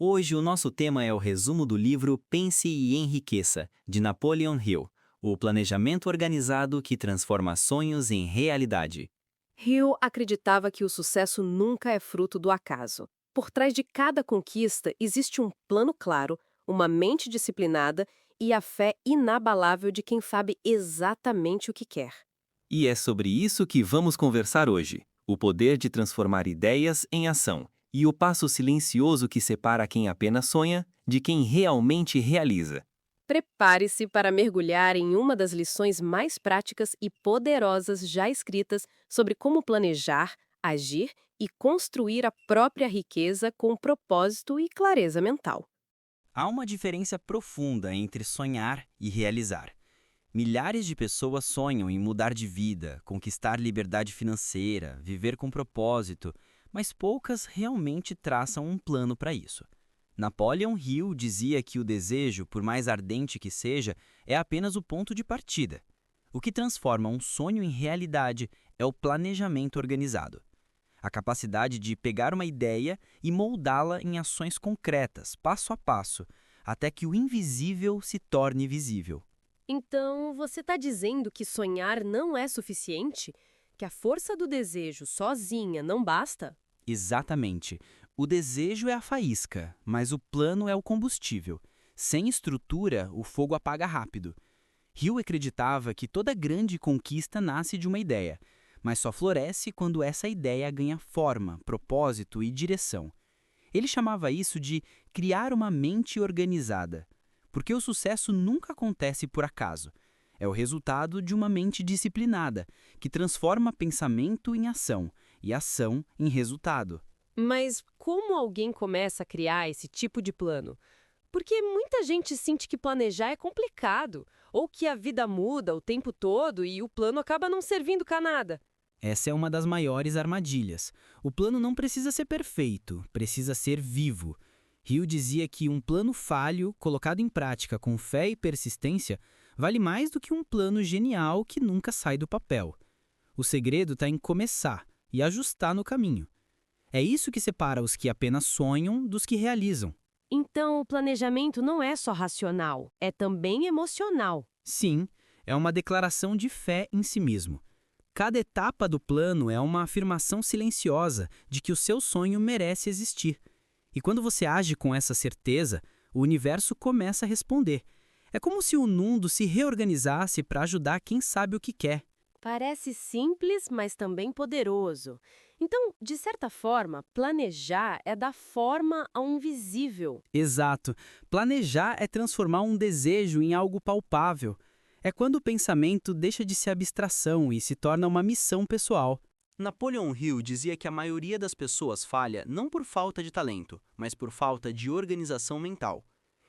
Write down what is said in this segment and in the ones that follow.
Hoje o nosso tema é o resumo do livro Pense e Enriqueça, de Napoleon Hill, o planejamento organizado que transforma sonhos em realidade. Hill acreditava que o sucesso nunca é fruto do acaso. Por trás de cada conquista existe um plano claro, uma mente disciplinada e a fé inabalável de quem sabe exatamente o que quer. E é sobre isso que vamos conversar hoje: o poder de transformar ideias em ação e o passo silencioso que separa quem apenas sonha de quem realmente realiza. Prepare-se para mergulhar em uma das lições mais práticas e poderosas já escritas sobre como planejar, agir e construir a própria riqueza com propósito e clareza mental. Há uma diferença profunda entre sonhar e realizar. Milhares de pessoas sonham em mudar de vida, conquistar liberdade financeira, viver com propósito, mas poucas realmente traçam um plano para isso. Napoleon Hill dizia que o desejo, por mais ardente que seja, é apenas o ponto de partida. O que transforma um sonho em realidade é o planejamento organizado. A capacidade de pegar uma ideia e moldá-la em ações concretas, passo a passo, até que o invisível se torne visível. Então, você está dizendo que sonhar não é suficiente? Que a força do desejo sozinha não basta? Exatamente. O desejo é a faísca, mas o plano é o combustível. Sem estrutura, o fogo apaga rápido. Hill acreditava que toda grande conquista nasce de uma ideia, mas só floresce quando essa ideia ganha forma, propósito e direção. Ele chamava isso de criar uma mente organizada, porque o sucesso nunca acontece por acaso. É o resultado de uma mente disciplinada, que transforma pensamento em ação e ação em resultado. Mas como alguém começa a criar esse tipo de plano? Porque muita gente sente que planejar é complicado, ou que a vida muda o tempo todo e o plano acaba não servindo para nada. Essa é uma das maiores armadilhas. O plano não precisa ser perfeito, precisa ser vivo. Hill dizia que um plano falho, colocado em prática com fé e persistência, vale mais do que um plano genial que nunca sai do papel. O segredo está em começar e ajustar no caminho. É isso que separa os que apenas sonham dos que realizam. Então, o planejamento não é só racional, é também emocional. Sim, é uma declaração de fé em si mesmo. Cada etapa do plano é uma afirmação silenciosa de que o seu sonho merece existir. E quando você age com essa certeza, o universo começa a responder. É como se o mundo se reorganizasse para ajudar quem sabe o que quer. Parece simples, mas também poderoso. Então, de certa forma, planejar é dar forma ao invisível. Exato. Planejar é transformar um desejo em algo palpável. É quando o pensamento deixa de ser abstração e se torna uma missão pessoal. Napoleon Hill dizia que a maioria das pessoas falha não por falta de talento, mas por falta de organização mental.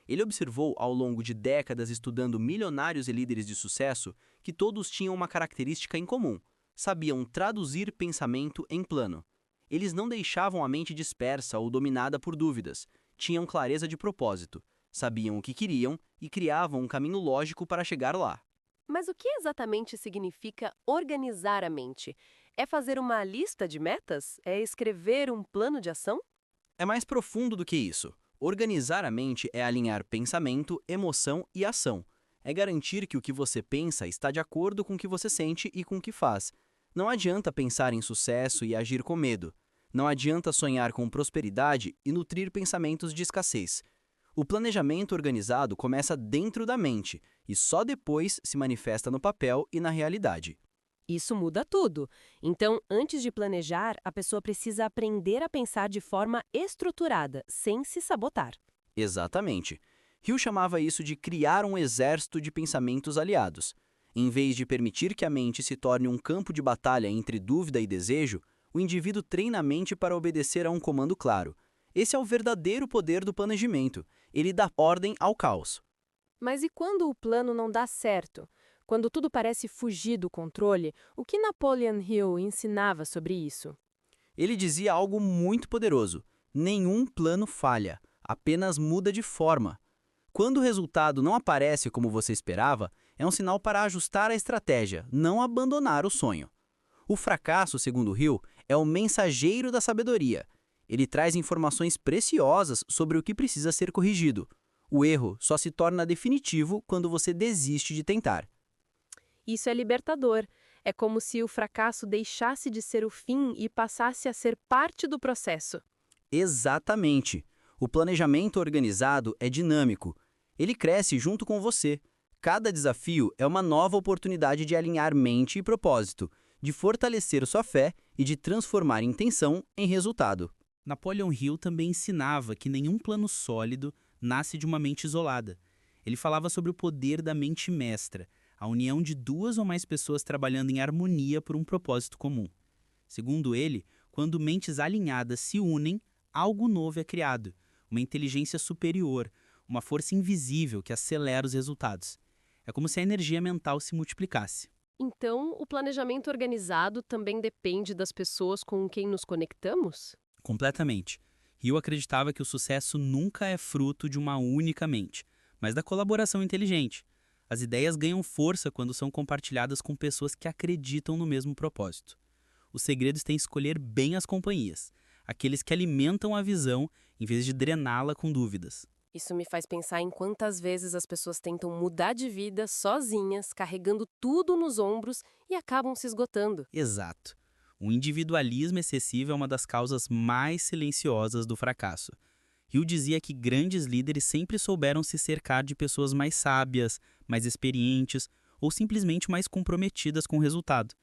Ele observou ao longo de décadas estudando milionários e líderes de sucesso que todos tinham uma característica em comum: sabiam traduzir pensamento em plano. Eles não deixavam a mente dispersa ou dominada por dúvidas, tinham clareza de propósito, sabiam o que queriam e criavam um caminho lógico para chegar lá. Mas o que exatamente significa organizar a mente? É fazer uma lista de metas? É escrever um plano de ação? É mais profundo do que isso. Organizar a mente é alinhar pensamento, emoção e ação. É garantir que o que você pensa está de acordo com o que você sente e com o que faz. Não adianta pensar em sucesso e agir com medo. Não adianta sonhar com prosperidade e nutrir pensamentos de escassez. O planejamento organizado começa dentro da mente e só depois se manifesta no papel e na realidade. Isso muda tudo. Então, antes de planejar, a pessoa precisa aprender a pensar de forma estruturada, sem se sabotar. Exatamente. Hill chamava isso de criar um exército de pensamentos aliados. Em vez de permitir que a mente se torne um campo de batalha entre dúvida e desejo, o indivíduo treina a mente para obedecer a um comando claro. Esse é o verdadeiro poder do planejamento. Ele dá ordem ao caos. Mas e quando o plano não dá certo? Quando tudo parece fugir do controle, o que Napoleon Hill ensinava sobre isso? Ele dizia algo muito poderoso: nenhum plano falha, apenas muda de forma. Quando o resultado não aparece como você esperava, é um sinal para ajustar a estratégia, não abandonar o sonho. O fracasso, segundo Hill, é o mensageiro da sabedoria. Ele traz informações preciosas sobre o que precisa ser corrigido. O erro só se torna definitivo quando você desiste de tentar. Isso é libertador. É como se o fracasso deixasse de ser o fim e passasse a ser parte do processo. Exatamente. O planejamento organizado é dinâmico. Ele cresce junto com você. Cada desafio é uma nova oportunidade de alinhar mente e propósito, de fortalecer sua fé e de transformar intenção em resultado. Napoleon Hill também ensinava que nenhum plano sólido nasce de uma mente isolada. Ele falava sobre o poder da mente mestra, a união de duas ou mais pessoas trabalhando em harmonia por um propósito comum. Segundo ele, quando mentes alinhadas se unem, algo novo é criado, uma inteligência superior, uma força invisível que acelera os resultados. É como se a energia mental se multiplicasse. Então, o planejamento organizado também depende das pessoas com quem nos conectamos? Completamente. Hill acreditava que o sucesso nunca é fruto de uma única mente, mas da colaboração inteligente. As ideias ganham força quando são compartilhadas com pessoas que acreditam no mesmo propósito. O segredo está em escolher bem as companhias, aqueles que alimentam a visão em vez de drená-la com dúvidas. Isso me faz pensar em quantas vezes as pessoas tentam mudar de vida sozinhas, carregando tudo nos ombros e acabam se esgotando. Exato. O individualismo excessivo é uma das causas mais silenciosas do fracasso. Hill dizia que grandes líderes sempre souberam se cercar de pessoas mais sábias, mais experientes ou simplesmente mais comprometidas com o resultado.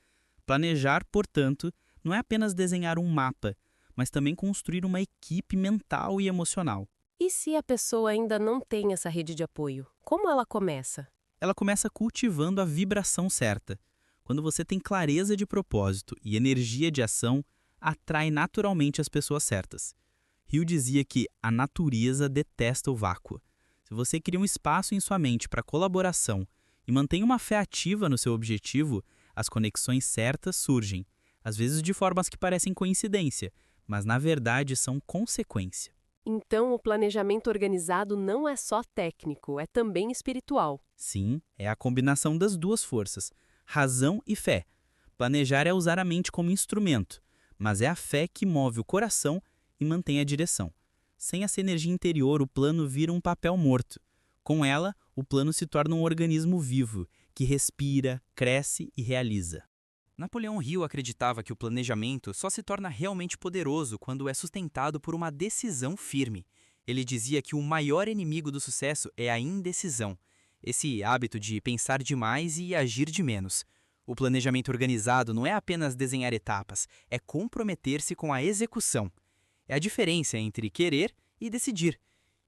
Planejar, portanto, não é apenas desenhar um mapa, mas também construir uma equipe mental e emocional. E se a pessoa ainda não tem essa rede de apoio? Como ela começa? Ela começa cultivando a vibração certa. Quando você tem clareza de propósito e energia de ação, atrai naturalmente as pessoas certas. Hill dizia que a natureza detesta o vácuo. Se você cria um espaço em sua mente para colaboração e mantém uma fé ativa no seu objetivo, as conexões certas surgem, às vezes de formas que parecem coincidência, mas na verdade são consequência. Então, o planejamento organizado não é só técnico, é também espiritual. Sim, é a combinação das duas forças, razão e fé. Planejar é usar a mente como instrumento, mas é a fé que move o coração e mantém a direção. Sem essa energia interior, o plano vira um papel morto. Com ela, o plano se torna um organismo vivo, que respira, cresce e realiza. Napoleão Hill acreditava que o planejamento só se torna realmente poderoso quando é sustentado por uma decisão firme. Ele dizia que o maior inimigo do sucesso é a indecisão, esse hábito de pensar demais e agir de menos. O planejamento organizado não é apenas desenhar etapas, é comprometer-se com a execução. É a diferença entre querer e decidir.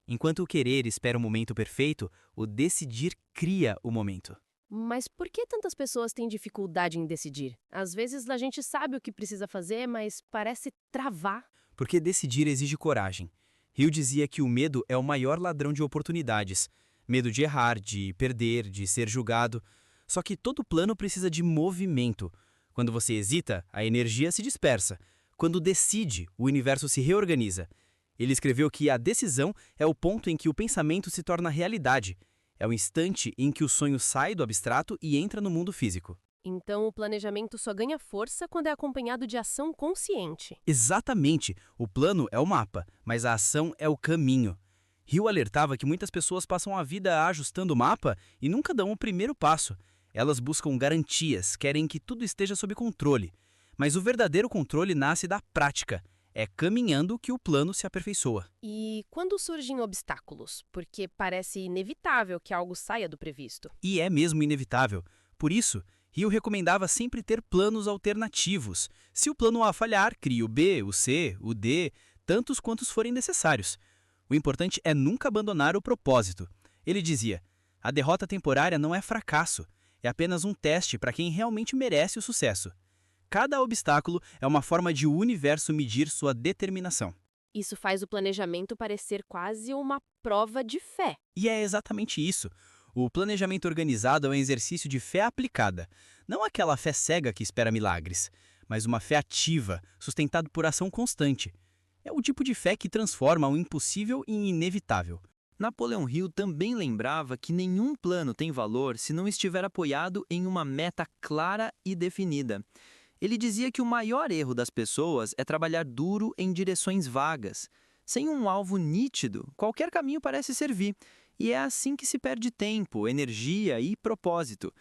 Enquanto o querer espera o momento perfeito, o decidir cria o momento. Mas por que tantas pessoas têm dificuldade em decidir? Às vezes a gente sabe o que precisa fazer, mas parece travar. Porque decidir exige coragem. Hill dizia que o medo é o maior ladrão de oportunidades. Medo de errar, de perder, de ser julgado. Só que todo plano precisa de movimento. Quando você hesita, a energia se dispersa. Quando decide, o universo se reorganiza. Ele escreveu que a decisão é o ponto em que o pensamento se torna realidade. É o instante em que o sonho sai do abstrato e entra no mundo físico. Então o planejamento só ganha força quando é acompanhado de ação consciente. Exatamente! O plano é o mapa, mas a ação é o caminho. Hill alertava que muitas pessoas passam a vida ajustando o mapa e nunca dão o primeiro passo. Elas buscam garantias, querem que tudo esteja sob controle. Mas o verdadeiro controle nasce da prática. É caminhando que o plano se aperfeiçoa. E quando surgem obstáculos? Porque parece inevitável que algo saia do previsto. E é mesmo inevitável. Por isso, Hill recomendava sempre ter planos alternativos. Se o plano A falhar, crie o B, o C, o D, tantos quantos forem necessários. O importante é nunca abandonar o propósito. Ele dizia: a derrota temporária não é fracasso, é apenas um teste para quem realmente merece o sucesso. Cada obstáculo é uma forma de o universo medir sua determinação. Isso faz o planejamento parecer quase uma prova de fé. E é exatamente isso. O planejamento organizado é um exercício de fé aplicada. Não aquela fé cega que espera milagres, mas uma fé ativa, sustentada por ação constante. É o tipo de fé que transforma o impossível em inevitável. Napoleão Hill também lembrava que nenhum plano tem valor se não estiver apoiado em uma meta clara e definida. Ele dizia que o maior erro das pessoas é trabalhar duro em direções vagas. Sem um alvo nítido, qualquer caminho parece servir, e é assim que se perde tempo, energia e propósito.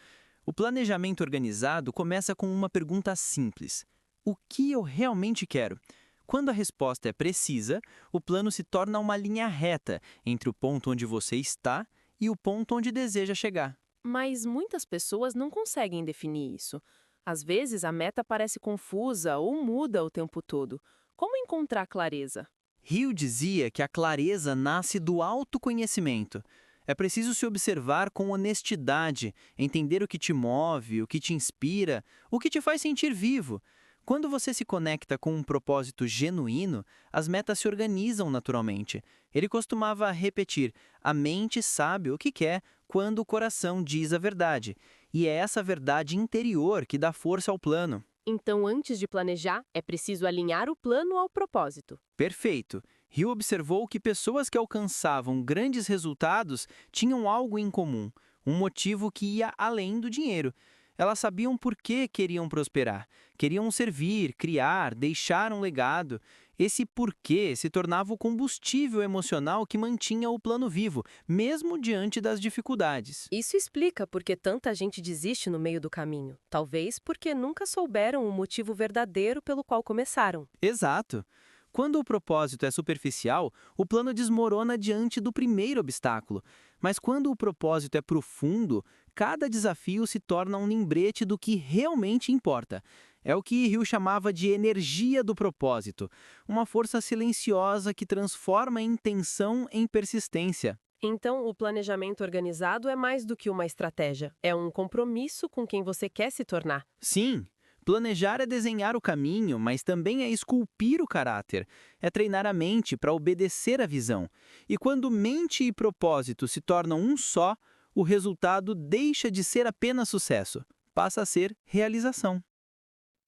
O planejamento organizado começa com uma pergunta simples: o que eu realmente quero? Quando a resposta é precisa, o plano se torna uma linha reta entre o ponto onde você está e o ponto onde deseja chegar. Mas muitas pessoas não conseguem definir isso. Às vezes, a meta parece confusa ou muda o tempo todo. Como encontrar clareza? Hill dizia que a clareza nasce do autoconhecimento. É preciso se observar com honestidade, entender o que te move, o que te inspira, o que te faz sentir vivo. Quando você se conecta com um propósito genuíno, as metas se organizam naturalmente. Ele costumava repetir: a mente sabe o que quer quando o coração diz a verdade. E é essa verdade interior que dá força ao plano. Então, antes de planejar, é preciso alinhar o plano ao propósito. Perfeito. Hill observou que pessoas que alcançavam grandes resultados tinham algo em comum, um motivo que ia além do dinheiro. Elas sabiam por que queriam prosperar, queriam servir, criar, deixar um legado. Esse porquê se tornava o combustível emocional que mantinha o plano vivo, mesmo diante das dificuldades. Isso explica por que tanta gente desiste no meio do caminho. Talvez porque nunca souberam o motivo verdadeiro pelo qual começaram. Exato. Quando o propósito é superficial, o plano desmorona diante do primeiro obstáculo. Mas quando o propósito é profundo, cada desafio se torna um lembrete do que realmente importa. É o que Hill chamava de energia do propósito, uma força silenciosa que transforma a intenção em persistência. Então, o planejamento organizado é mais do que uma estratégia. É um compromisso com quem você quer se tornar. Sim, planejar é desenhar o caminho, mas também é esculpir o caráter, é treinar a mente para obedecer à visão. E quando mente e propósito se tornam um só, o resultado deixa de ser apenas sucesso, passa a ser realização.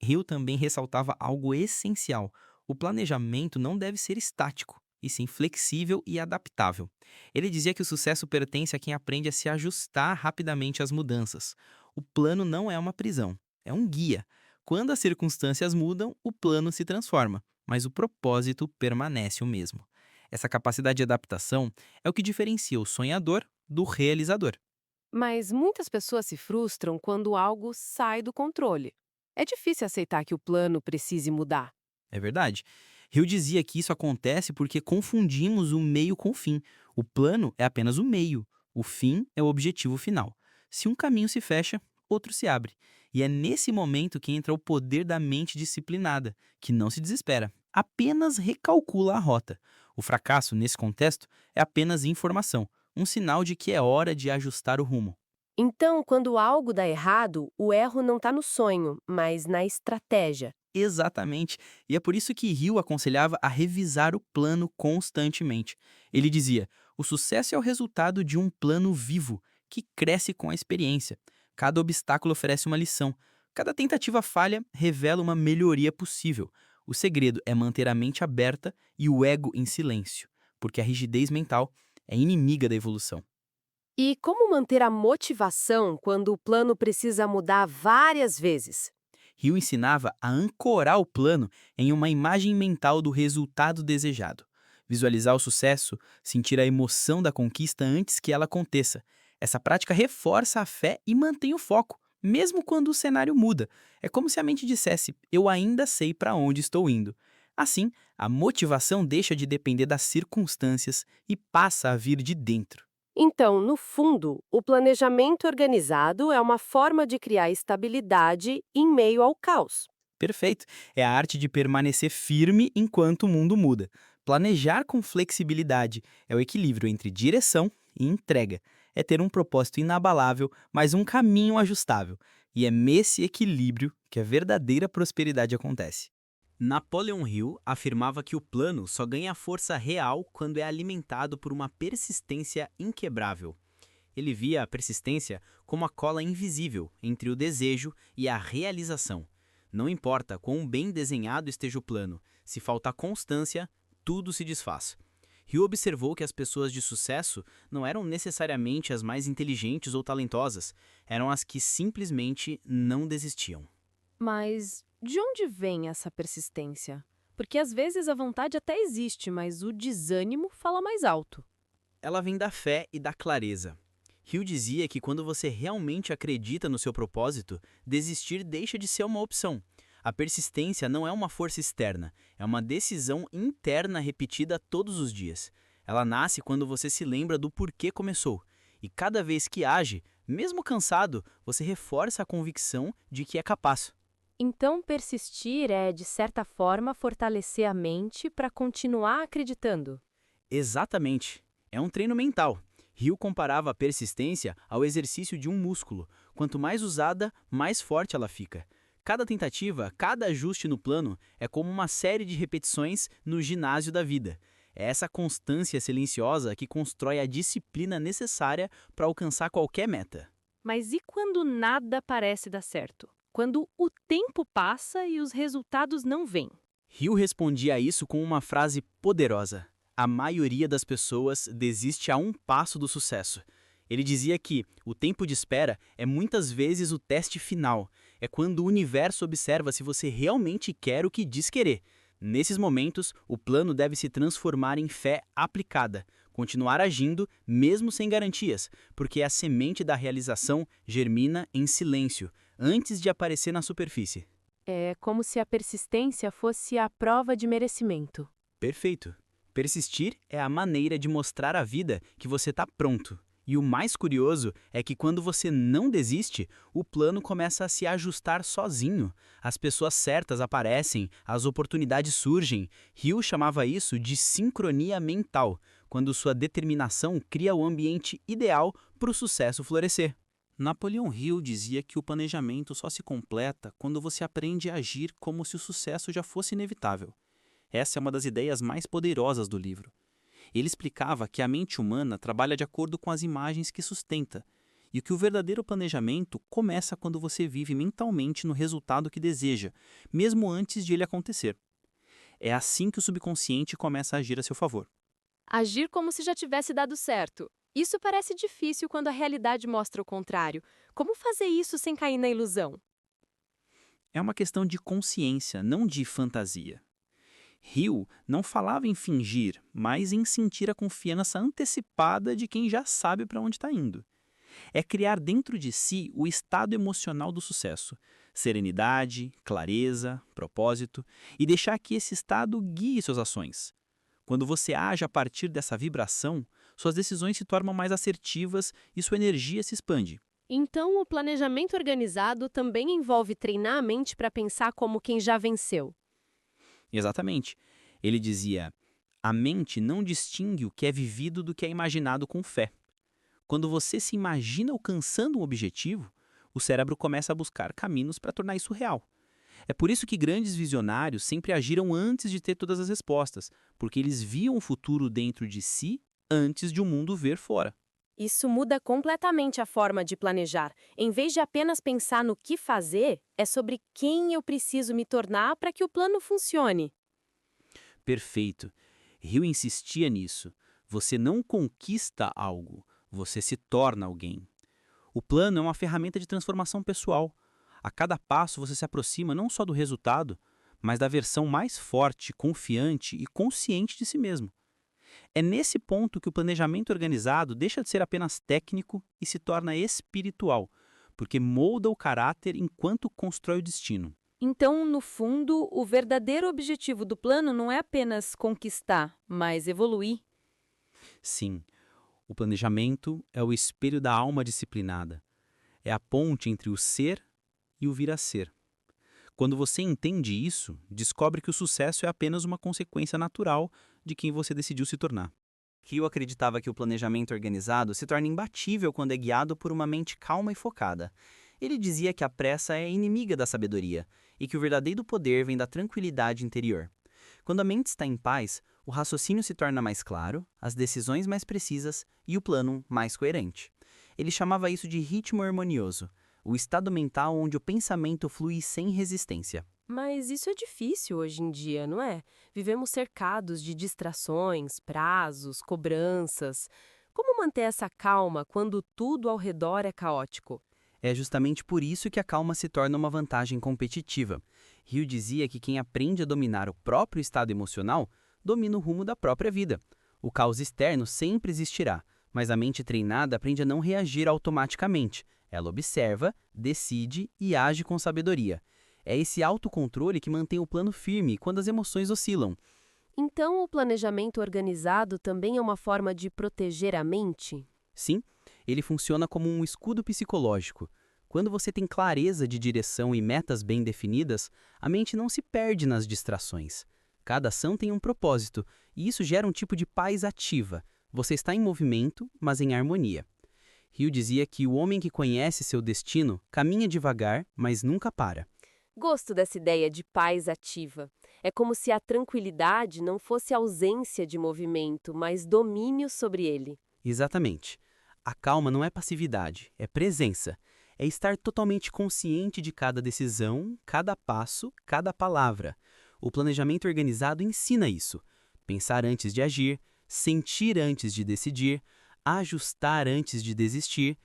Hill também ressaltava algo essencial: o planejamento não deve ser estático, e sim flexível e adaptável. Ele dizia que o sucesso pertence a quem aprende a se ajustar rapidamente às mudanças. O plano não é uma prisão, é um guia. Quando as circunstâncias mudam, o plano se transforma, mas o propósito permanece o mesmo. Essa capacidade de adaptação é o que diferencia o sonhador do realizador. Mas muitas pessoas se frustram quando algo sai do controle. É difícil aceitar que o plano precise mudar. É verdade. Hill dizia que isso acontece porque confundimos o meio com o fim. O plano é apenas o meio, o fim é o objetivo final. Se um caminho se fecha, outro se abre. E é nesse momento que entra o poder da mente disciplinada, que não se desespera, apenas recalcula a rota. O fracasso, nesse contexto, é apenas informação, um sinal de que é hora de ajustar o rumo. Então, quando algo dá errado, o erro não está no sonho, mas na estratégia. Exatamente. E é por isso que Hill aconselhava a revisar o plano constantemente. Ele dizia: o sucesso é o resultado de um plano vivo, que cresce com a experiência. Cada obstáculo oferece uma lição. Cada tentativa falha revela uma melhoria possível. O segredo é manter a mente aberta e o ego em silêncio, porque a rigidez mental é inimiga da evolução. E como manter a motivação quando o plano precisa mudar várias vezes? Hill ensinava a ancorar o plano em uma imagem mental do resultado desejado. Visualizar o sucesso, sentir a emoção da conquista antes que ela aconteça. Essa prática reforça a fé e mantém o foco, mesmo quando o cenário muda. É como se a mente dissesse: eu ainda sei para onde estou indo. Assim, a motivação deixa de depender das circunstâncias e passa a vir de dentro. Então, no fundo, o planejamento organizado é uma forma de criar estabilidade em meio ao caos. Perfeito. É a arte de permanecer firme enquanto o mundo muda. Planejar com flexibilidade é o equilíbrio entre direção e entrega. É ter um propósito inabalável, mas um caminho ajustável. E é nesse equilíbrio que a verdadeira prosperidade acontece. Napoleon Hill afirmava que o plano só ganha força real quando é alimentado por uma persistência inquebrável. Ele via a persistência como a cola invisível entre o desejo e a realização. Não importa quão bem desenhado esteja o plano, se faltar constância, tudo se desfaz. Hill observou que as pessoas de sucesso não eram necessariamente as mais inteligentes ou talentosas, eram as que simplesmente não desistiam. Mas De onde vem essa persistência? Porque às vezes a vontade até existe, mas o desânimo fala mais alto. Ela vem da fé e da clareza. Hill dizia que quando você realmente acredita no seu propósito, desistir deixa de ser uma opção. A persistência não é uma força externa, é uma decisão interna repetida todos os dias. Ela nasce quando você se lembra do porquê começou. E cada vez que age, mesmo cansado, você reforça a convicção de que é capaz. Então, persistir é, de certa forma, fortalecer a mente para continuar acreditando. Exatamente. É um treino mental. Hill comparava a persistência ao exercício de um músculo. Quanto mais usada, mais forte ela fica. Cada tentativa, cada ajuste no plano é como uma série de repetições no ginásio da vida. É essa constância silenciosa que constrói a disciplina necessária para alcançar qualquer meta. Mas e quando nada parece dar certo? Quando o tempo passa e os resultados não vêm? Hill respondia a isso com uma frase poderosa: a maioria das pessoas desiste a um passo do sucesso. Ele dizia que o tempo de espera é muitas vezes o teste final. É quando o universo observa se você realmente quer o que diz querer. Nesses momentos, o plano deve se transformar em fé aplicada, continuar agindo mesmo sem garantias, porque a semente da realização germina em silêncio, antes de aparecer na superfície. É como se a persistência fosse a prova de merecimento. Perfeito. Persistir é a maneira de mostrar à vida que você está pronto. E o mais curioso é que quando você não desiste, o plano começa a se ajustar sozinho. As pessoas certas aparecem, as oportunidades surgem. Hill chamava isso de sincronia mental, quando sua determinação cria o ambiente ideal para o sucesso florescer. Napoleão Hill dizia que o planejamento só se completa quando você aprende a agir como se o sucesso já fosse inevitável. Essa é uma das ideias mais poderosas do livro. Ele explicava que a mente humana trabalha de acordo com as imagens que sustenta, e que o verdadeiro planejamento começa quando você vive mentalmente no resultado que deseja, mesmo antes de ele acontecer. É assim que o subconsciente começa a agir a seu favor. Agir como se já tivesse dado certo. Isso parece difícil quando a realidade mostra o contrário. Como fazer isso sem cair na ilusão? É uma questão de consciência, não de fantasia. Hill não falava em fingir, mas em sentir a confiança antecipada de quem já sabe para onde está indo. É criar dentro de si o estado emocional do sucesso, serenidade, clareza, propósito, e deixar que esse estado guie suas ações. Quando você age a partir dessa vibração, suas decisões se tornam mais assertivas e sua energia se expande. Então, o planejamento organizado também envolve treinar a mente para pensar como quem já venceu. Exatamente. Ele dizia: a mente não distingue o que é vivido do que é imaginado com fé. Quando você se imagina alcançando um objetivo, o cérebro começa a buscar caminhos para tornar isso real. É por isso que grandes visionários sempre agiram antes de ter todas as respostas, porque eles viam o futuro dentro de si antes de o mundo ver fora. Isso muda completamente a forma de planejar. Em vez de apenas pensar no que fazer, é sobre quem eu preciso me tornar para que o plano funcione. Perfeito. Hill insistia nisso. Você não conquista algo, você se torna alguém. O plano é uma ferramenta de transformação pessoal. A cada passo você se aproxima não só do resultado, mas da versão mais forte, confiante e consciente de si mesmo. É nesse ponto que o planejamento organizado deixa de ser apenas técnico e se torna espiritual, porque molda o caráter enquanto constrói o destino. Então, no fundo, o verdadeiro objetivo do plano não é apenas conquistar, mas evoluir. Sim, o planejamento é o espelho da alma disciplinada. É a ponte entre o ser e o vir a ser. Quando você entende isso, descobre que o sucesso é apenas uma consequência natural de quem você decidiu se tornar. Hill acreditava que o planejamento organizado se torna imbatível quando é guiado por uma mente calma e focada. Ele dizia que a pressa é inimiga da sabedoria e que o verdadeiro poder vem da tranquilidade interior. Quando a mente está em paz, o raciocínio se torna mais claro, as decisões mais precisas e o plano mais coerente. Ele chamava isso de ritmo harmonioso, o estado mental onde o pensamento flui sem resistência. Mas isso é difícil hoje em dia, não é? Vivemos cercados de distrações, prazos, cobranças. Como manter essa calma quando tudo ao redor é caótico? É justamente por isso que a calma se torna uma vantagem competitiva. Hill dizia que quem aprende a dominar o próprio estado emocional domina o rumo da própria vida. O caos externo sempre existirá, mas a mente treinada aprende a não reagir automaticamente. Ela observa, decide e age com sabedoria. É esse autocontrole que mantém o plano firme quando as emoções oscilam. Então, o planejamento organizado também é uma forma de proteger a mente? Sim, ele funciona como um escudo psicológico. Quando você tem clareza de direção e metas bem definidas, a mente não se perde nas distrações. Cada ação tem um propósito, e isso gera um tipo de paz ativa. Você está em movimento, mas em harmonia. Hill dizia que o homem que conhece seu destino caminha devagar, mas nunca para. Gosto dessa ideia de paz ativa. É como se a tranquilidade não fosse ausência de movimento, mas domínio sobre ele. Exatamente. A calma não é passividade, é presença. É estar totalmente consciente de cada decisão, cada passo, cada palavra. O planejamento organizado ensina isso. Pensar antes de agir, sentir antes de decidir, ajustar antes de desistir.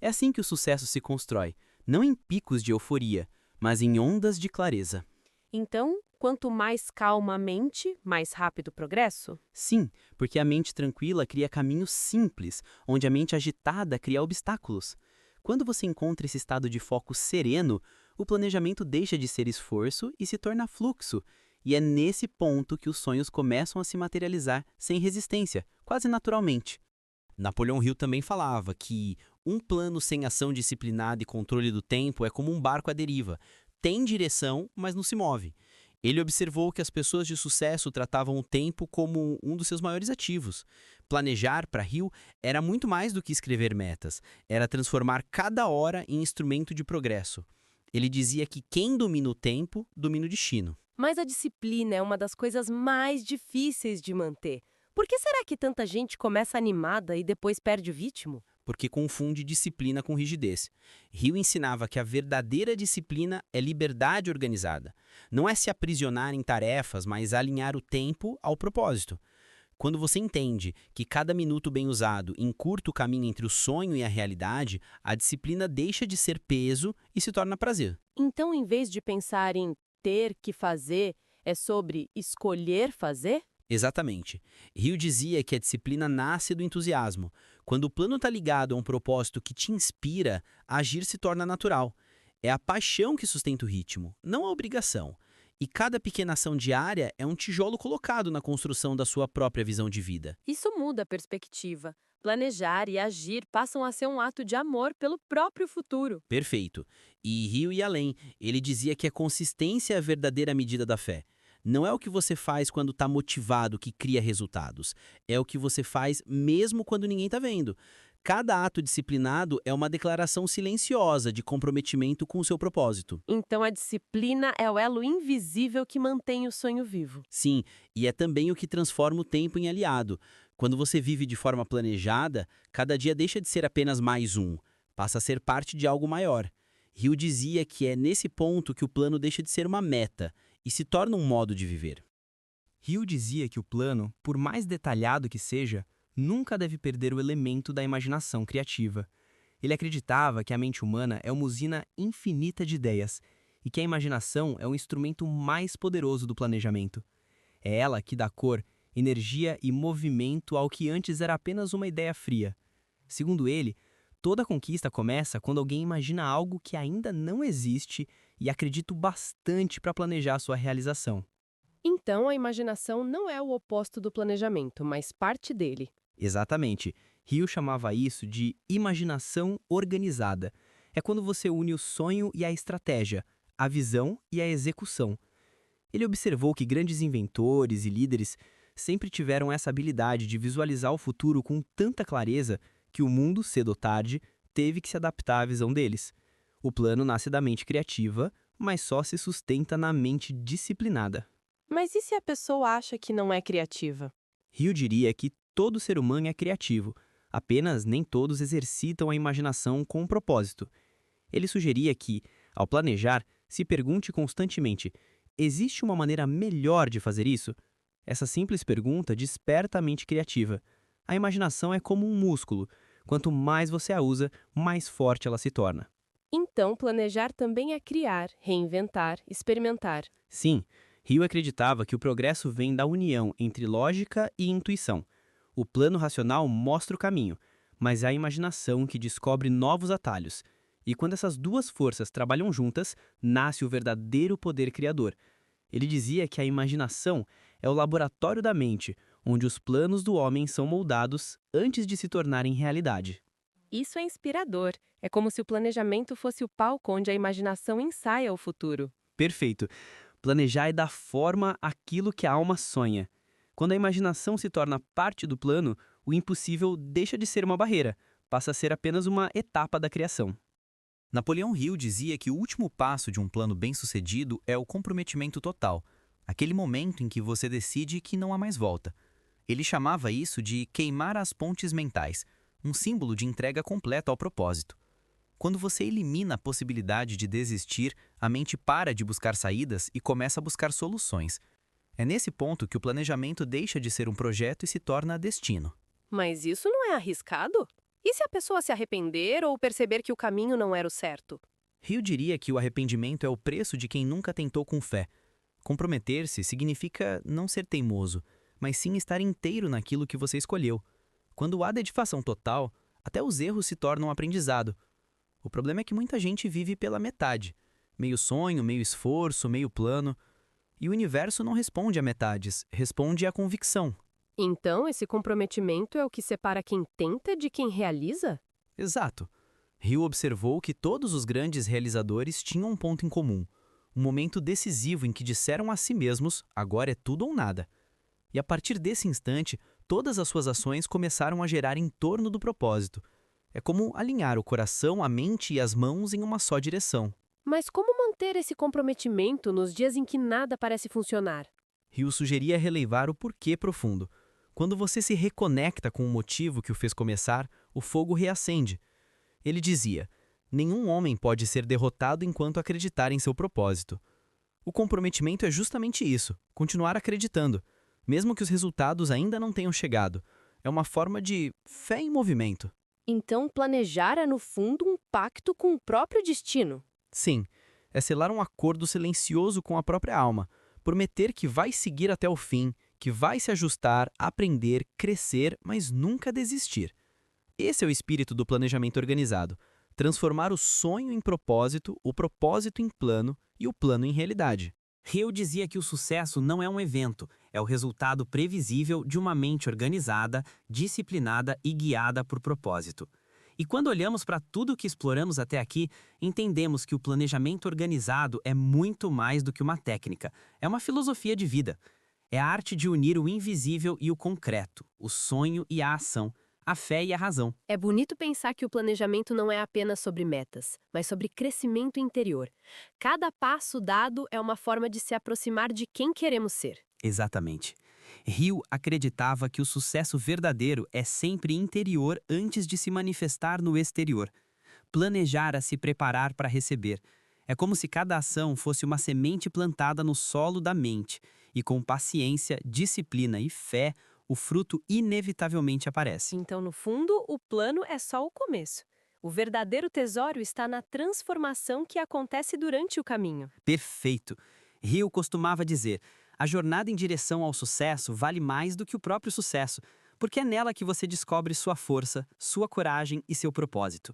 É assim que o sucesso se constrói, não em picos de euforia, mas em ondas de clareza. Então, quanto mais calma a mente, mais rápido o progresso? Sim, porque a mente tranquila cria caminhos simples, onde a mente agitada cria obstáculos. Quando você encontra esse estado de foco sereno, o planejamento deixa de ser esforço e se torna fluxo. E é nesse ponto que os sonhos começam a se materializar sem resistência, quase naturalmente. Napoleão Hill também falava que um plano sem ação disciplinada e controle do tempo é como um barco à deriva. Tem direção, mas não se move. Ele observou que as pessoas de sucesso tratavam o tempo como um dos seus maiores ativos. Planejar, para Hill, era muito mais do que escrever metas. Era transformar cada hora em instrumento de progresso. Ele dizia que quem domina o tempo, domina o destino. Mas a disciplina é uma das coisas mais difíceis de manter. Por que será que tanta gente começa animada e depois perde o ritmo? Porque confunde disciplina com rigidez. Hill ensinava que a verdadeira disciplina é liberdade organizada. Não é se aprisionar em tarefas, mas alinhar o tempo ao propósito. Quando você entende que cada minuto bem usado encurta o caminho entre o sonho e a realidade, a disciplina deixa de ser peso e se torna prazer. Então, em vez de pensar em ter que fazer, é sobre escolher fazer? Exatamente. Hill dizia que a disciplina nasce do entusiasmo. Quando o plano está ligado a um propósito que te inspira, agir se torna natural. É a paixão que sustenta o ritmo, não a obrigação. E cada pequena ação diária é um tijolo colocado na construção da sua própria visão de vida. Isso muda a perspectiva. Planejar e agir passam a ser um ato de amor pelo próprio futuro. Perfeito. E Hill ia além. Ele dizia que a consistência é a verdadeira medida da fé. Não é o que você faz quando está motivado que cria resultados. É o que você faz mesmo quando ninguém está vendo. Cada ato disciplinado é uma declaração silenciosa de comprometimento com o seu propósito. Então a disciplina é o elo invisível que mantém o sonho vivo. Sim, e é também o que transforma o tempo em aliado. Quando você vive de forma planejada, cada dia deixa de ser apenas mais um, passa a ser parte de algo maior. Hill dizia que é nesse ponto que o plano deixa de ser uma meta e se torna um modo de viver. Hill dizia que o plano, por mais detalhado que seja, nunca deve perder o elemento da imaginação criativa. Ele acreditava que a mente humana é uma usina infinita de ideias e que a imaginação é o instrumento mais poderoso do planejamento. É ela que dá cor, energia e movimento ao que antes era apenas uma ideia fria. Segundo ele, toda conquista começa quando alguém imagina algo que ainda não existe e acredita o bastante para planejar sua realização. Então a imaginação não é o oposto do planejamento, mas parte dele. Exatamente. Hill chamava isso de imaginação organizada. É quando você une o sonho e a estratégia, a visão e a execução. Ele observou que grandes inventores e líderes sempre tiveram essa habilidade de visualizar o futuro com tanta clareza que o mundo, cedo ou tarde, teve que se adaptar à visão deles. O plano nasce da mente criativa, mas só se sustenta na mente disciplinada. Mas e se a pessoa acha que não é criativa? Hill diria que todo ser humano é criativo, apenas nem todos exercitam a imaginação com um propósito. Ele sugeria que, ao planejar, se pergunte constantemente: existe uma maneira melhor de fazer isso? Essa simples pergunta desperta a mente criativa. A imaginação é como um músculo. Quanto mais você a usa, mais forte ela se torna. Então, planejar também é criar, reinventar, experimentar. Sim, Hill acreditava que o progresso vem da união entre lógica e intuição. O plano racional mostra o caminho, mas é a imaginação que descobre novos atalhos. E quando essas duas forças trabalham juntas, nasce o verdadeiro poder criador. Ele dizia que a imaginação é o laboratório da mente, onde os planos do homem são moldados antes de se tornarem realidade. Isso é inspirador. É como se o planejamento fosse o palco onde a imaginação ensaia o futuro. Perfeito. Planejar é dar forma àquilo que a alma sonha. Quando a imaginação se torna parte do plano, o impossível deixa de ser uma barreira, passa a ser apenas uma etapa da criação. Napoleão Hill dizia que o último passo de um plano bem-sucedido é o comprometimento total, aquele momento em que você decide que não há mais volta. Ele chamava isso de queimar as pontes mentais, um símbolo de entrega completa ao propósito. Quando você elimina a possibilidade de desistir, a mente para de buscar saídas e começa a buscar soluções. É nesse ponto que o planejamento deixa de ser um projeto e se torna destino. Mas isso não é arriscado? E se a pessoa se arrepender ou perceber que o caminho não era o certo? Hill diria que o arrependimento é o preço de quem nunca tentou com fé. Comprometer-se significa não ser teimoso, mas sim estar inteiro naquilo que você escolheu. Quando há dedicação total, até os erros se tornam aprendizado. O problema é que muita gente vive pela metade. Meio sonho, meio esforço, meio plano. E o universo não responde a metades, responde à convicção. Então, esse comprometimento é o que separa quem tenta de quem realiza? Exato. Hill observou que todos os grandes realizadores tinham um ponto em comum. Um momento decisivo em que disseram a si mesmos, agora é tudo ou nada. E a partir desse instante, todas as suas ações começaram a gerar em torno do propósito. É como alinhar o coração, a mente e as mãos em uma só direção. Mas como manter esse comprometimento nos dias em que nada parece funcionar? Hill sugeria relevar o porquê profundo. Quando você se reconecta com o motivo que o fez começar, o fogo reacende. Ele dizia: nenhum homem pode ser derrotado enquanto acreditar em seu propósito. O comprometimento é justamente isso, continuar acreditando, mesmo que os resultados ainda não tenham chegado. É uma forma de fé em movimento. Então, planejar é, no fundo, um pacto com o próprio destino. Sim, é selar um acordo silencioso com a própria alma, prometer que vai seguir até o fim, que vai se ajustar, aprender, crescer, mas nunca desistir. Esse é o espírito do planejamento organizado. Transformar o sonho em propósito, o propósito em plano e o plano em realidade. Hill dizia que o sucesso não é um evento, é o resultado previsível de uma mente organizada, disciplinada e guiada por propósito. E quando olhamos para tudo o que exploramos até aqui, entendemos que o planejamento organizado é muito mais do que uma técnica, é uma filosofia de vida. É a arte de unir o invisível e o concreto, o sonho e a ação, a fé e a razão. É bonito pensar que o planejamento não é apenas sobre metas, mas sobre crescimento interior. Cada passo dado é uma forma de se aproximar de quem queremos ser. Exatamente. Hill acreditava que o sucesso verdadeiro é sempre interior antes de se manifestar no exterior. Planejar a se preparar para receber. É como se cada ação fosse uma semente plantada no solo da mente, e com paciência, disciplina e fé, o fruto inevitavelmente aparece. Então, no fundo, o plano é só o começo. O verdadeiro tesouro está na transformação que acontece durante o caminho. Perfeito. Hill costumava dizer: a jornada em direção ao sucesso vale mais do que o próprio sucesso, porque é nela que você descobre sua força, sua coragem e seu propósito.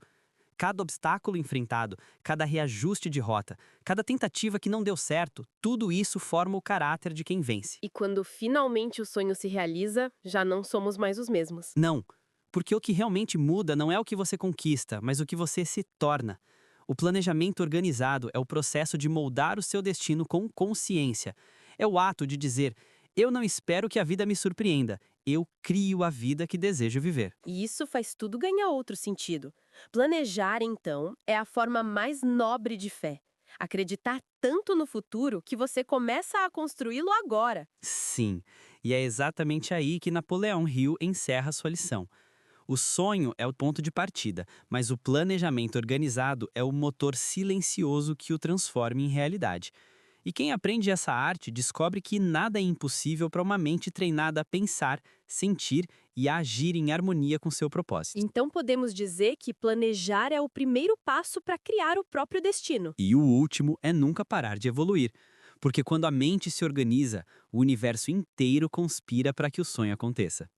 Cada obstáculo enfrentado, cada reajuste de rota, cada tentativa que não deu certo, tudo isso forma o caráter de quem vence. E quando finalmente o sonho se realiza, já não somos mais os mesmos. Não, porque o que realmente muda não é o que você conquista, mas o que você se torna. O planejamento organizado é o processo de moldar o seu destino com consciência. É o ato de dizer: eu não espero que a vida me surpreenda, eu crio a vida que desejo viver. E isso faz tudo ganhar outro sentido. Planejar, então, é a forma mais nobre de fé. Acreditar tanto no futuro que você começa a construí-lo agora. Sim, e é exatamente aí que Napoleão Hill encerra sua lição. O sonho é o ponto de partida, mas o planejamento organizado é o motor silencioso que o transforma em realidade. E quem aprende essa arte descobre que nada é impossível para uma mente treinada a pensar, sentir e a agir em harmonia com seu propósito. Então podemos dizer que planejar é o primeiro passo para criar o próprio destino. E o último é nunca parar de evoluir, porque quando a mente se organiza, o universo inteiro conspira para que o sonho aconteça.